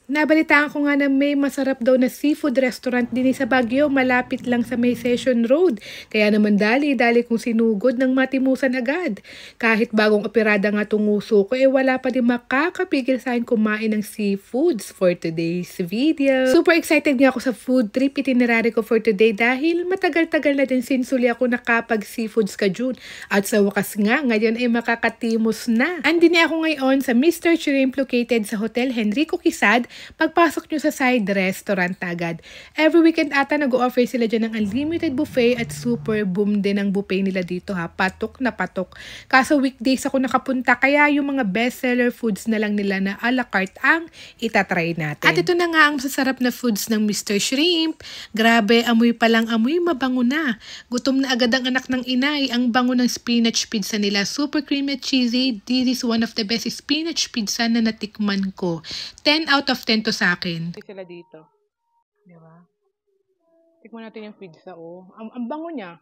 Nabalitaan ko nga na may masarap daw na seafood restaurant din sa Baguio, malapit lang sa May Session Road. Kaya naman dali-dali kong sinugod ng matimusan agad. Kahit bagong operada nga tunguso ko, wala pa din makakapigil sa akin kumain ng seafoods for today's video. Super excited nga ako sa food trip itinerary ko for today dahil matagal-tagal na din sinsuli ako nakapag seafoods ka June. At sa wakas nga, ngayon ay makakatimos na. Andin ako ngayon sa Mr. Shrimp located sa Hotel Henrico Quezad. Pagpasok nyo sa side restaurant agad. Every weekend ata nag-o-offer sila dyan ng unlimited buffet at super boom din ang buffet nila dito ha. Patok na patok. Kaso weekdays ako nakapunta kaya yung mga bestseller foods na lang nila na a la carte ang itatry natin. At ito na nga ang masasarap na foods ng Mr. Shrimp. Grabe, amoy pa lang amoy, mabango na. Gutom na agad ang anak ng inay. Ang bango ng spinach pizza nila. Super creamy at cheesy. This is one of the best spinach pizza na natikman ko. 10 out of 10 to sa akin. Sila dito. Di ba? Tikman natin yung pizza, oh. Ang bango niya.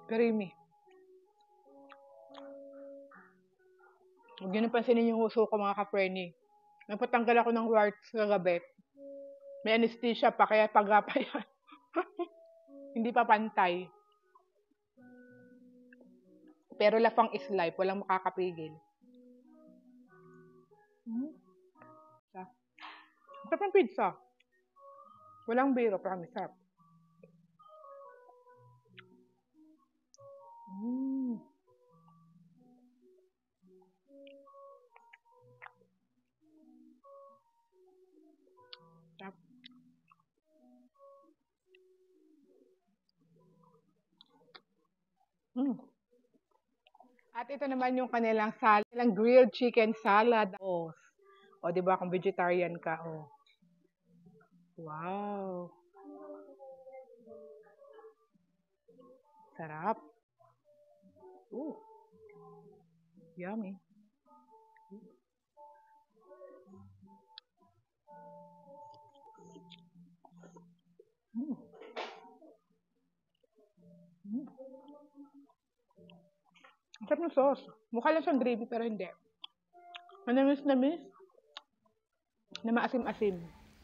Creamy. Huwag nyo na pansinin yung uso ko mga ka-Frenny. Napatanggal ako ng warts kagabi. May anesthesia pa, kaya pagapa yan. Hindi pa pantay. Pero lafang is life. Walang makakapigil. Sarap ng pizza. Walang biro, promise. Sarap. Sarap. At ito naman yung kanilang salad, kanilang grilled chicken salad. O, di ba kung vegetarian ka, oh. Wow. Sarap. Ooh. Yummy. Ang sarap ng sauce. Mukha lang siyang gravy pero hindi. Manamis-namis. Na maasim-asim.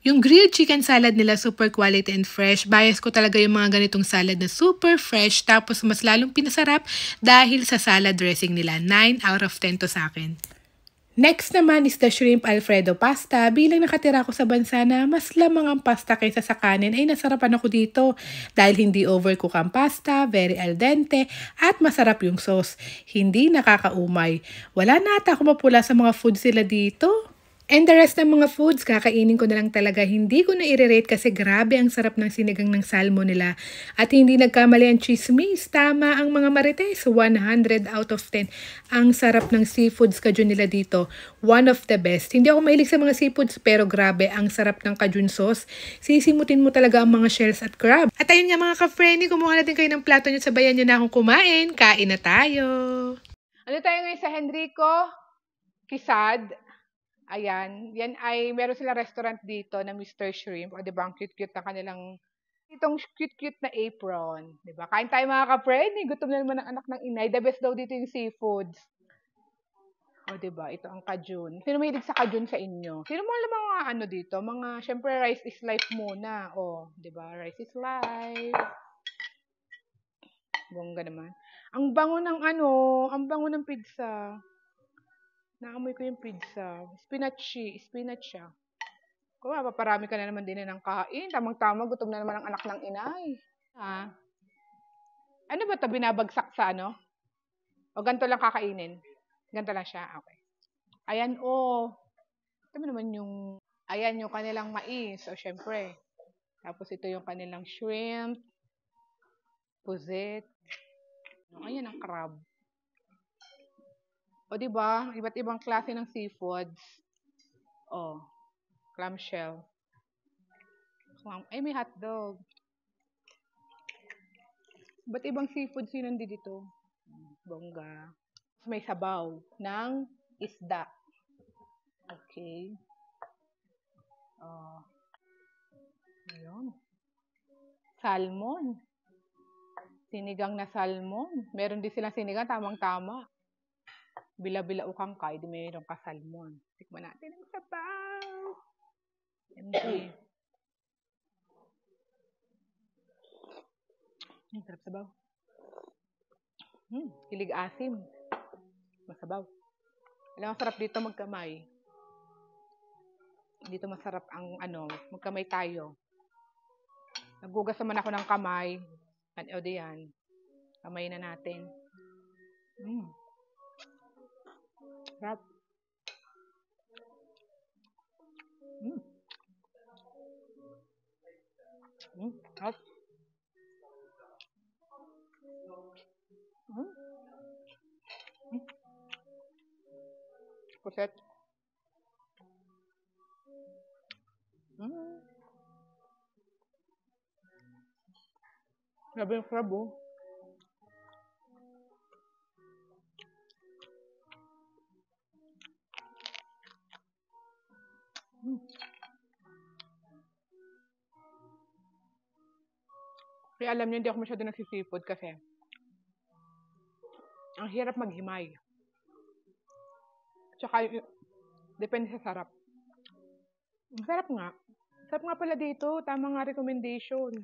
Yung grilled chicken salad nila super quality and fresh. Bias ko talaga yung mga ganitong salad na super fresh. Tapos mas lalong pinasarap dahil sa salad dressing nila. 9 out of 10 to sa akin. Next naman is the shrimp alfredo pasta. Bilang nakatira ako sa bansa na mas lamang ang pasta kaysa sa kanin ay nasarapan ako dito. Dahil hindi overcook ang pasta, very al dente, at masarap yung sauce. Hindi nakakaumay. Wala na ata ako mapula sa mga food sila dito. And the rest ng mga foods, kakainin ko na lang talaga. Hindi ko na i-rate kasi grabe ang sarap ng sinigang ng salmon nila. At hindi nagkamali ang chismis. Tama ang mga marites. 100 out of 10. Ang sarap ng seafoods kajun nila dito. One of the best. Hindi ako mahilig sa mga seafoods pero grabe ang sarap ng kajun sauce. Sisimutin mo talaga ang mga shells at crab. At ayun nga mga ka-friendly, kumuha natin kayo ng plato nyo. Sabayan nyo na akong kumain. Kain na tayo. Ano tayo ngayon sa Henrico Quezad? Ayan, yan ay meron silang restaurant dito na Mr. Shrimp. O, diba, ang cute-cute na kanilang, itong cute-cute na apron. Diba? Kain tayo mga ka-friend. Gutom na naman ang anak ng inay. The best daw dito yung seafoods. O, diba, ito ang kajun. Sino mahilig sa kajun sa inyo? Sino mga ano dito? Mga, syempre, rice is life muna. O, diba, rice is life. Bongga naman. Ang bango ng ang bango ng pizza. Naamoy ko yung pizza. Spinach siya. Kung paparami ka na naman din ng kain. Tamang-tama, gutom na naman ang anak ng inay. Ha? Ano ba ito? Binabagsak sa ano? O ganito lang kakainin? Ganito lang siya? Okay. Ayan, oh. Ito naman yung, ayan yung kanilang mais. O syempre. Tapos ito yung kanilang shrimp. Pusit. Ayan ang crab. O, diba? Iba't ibang klase ng seafoods. O, clamshell. Ay, may hotdog. Iba't ibang seafoods yun nandito dito. Bongga. May sabaw ng isda. Okay. Ayun. Salmon. Sinigang na salmon. Meron din silang sinigang, tamang-tama. Bila-bila ukang kay, di meron ka salmon. Tikman natin ang sabaw. MG. Sarap sabaw. Kilig asim. Masabaw. Alam, masarap dito magkamay. Dito masarap ang magkamay tayo. Nagugas naman ako ng kamay. O diyan. Kamay na natin. Sarap. Sarap. Puset. Grabe yung crab, oh. Kaya alam niyo, hindi ako masyado nagsisipod kasi ang hirap maghimay. Tsaka, depende sa sarap. Ang sarap nga. Sarap nga pala dito. Tama nga recommendation.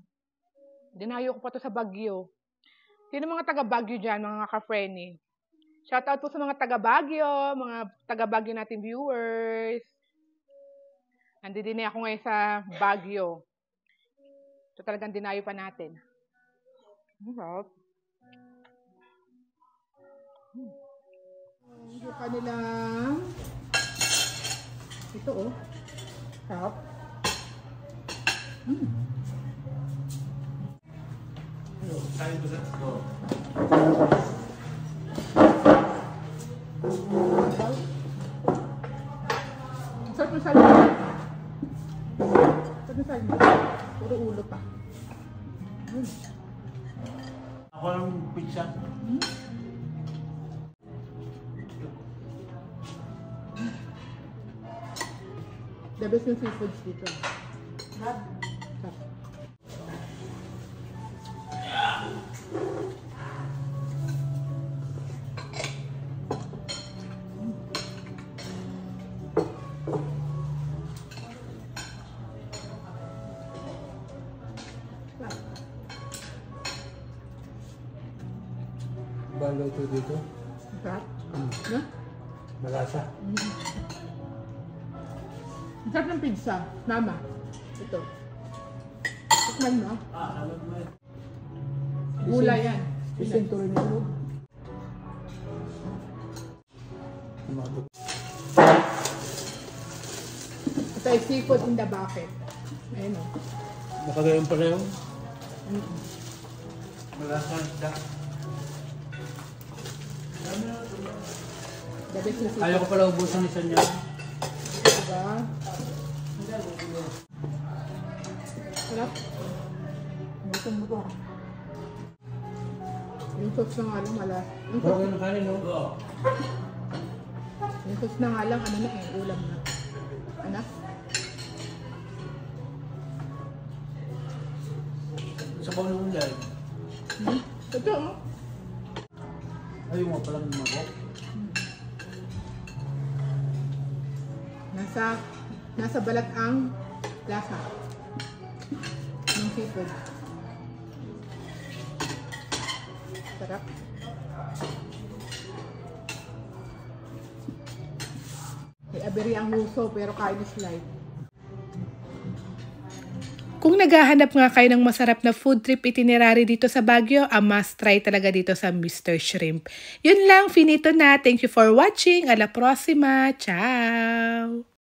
Dinayo ko pa to sa Baguio. Sino mga taga Baguio dyan, mga ka-friendly? Shoutout po sa mga taga Baguio, mga taga Baguio natin viewers. Nandito din ako ngayon sa Baguio. So talagang dinayo pa natin. Sarap. Yung kanilang ito, oh. Sarap. Sarap ng salmon. Sarap ng salmon. Puro ulo pa. Ako lang pizza. The best yung seafoods dito. Sarap. Balo ito dito. Sarap. No? Malasa. Ang sarap ng pizza. Mama. Ito. Tikman mo. Alam mo yan. Gulay yan. Isento rin ito. Ito ay seafood in the bucket. Ayan o. Nakagayon pala yun. Malasa isda. The best na seafood. Ayaw ko pala ubusan isa niya. Diba? Sarap. Gusto mo ko. Yung sauce na nga lang malas. Bawag yung kanin, no? Yung sauce na nga lang, ano na eh, ulam na. Anak? Sa bawang ng ulan. Ito oh. Ayaw mo palang mabok. Nasa balat ang lasa ng seafood. Sarap. May aberi ang huso pero kain is life. Kung naghahanap nga kayo ng masarap na food trip itinerary dito sa Baguio, a must try talaga dito sa Mr. Shrimp. Yun lang, finito na. Thank you for watching. A la próxima. Ciao!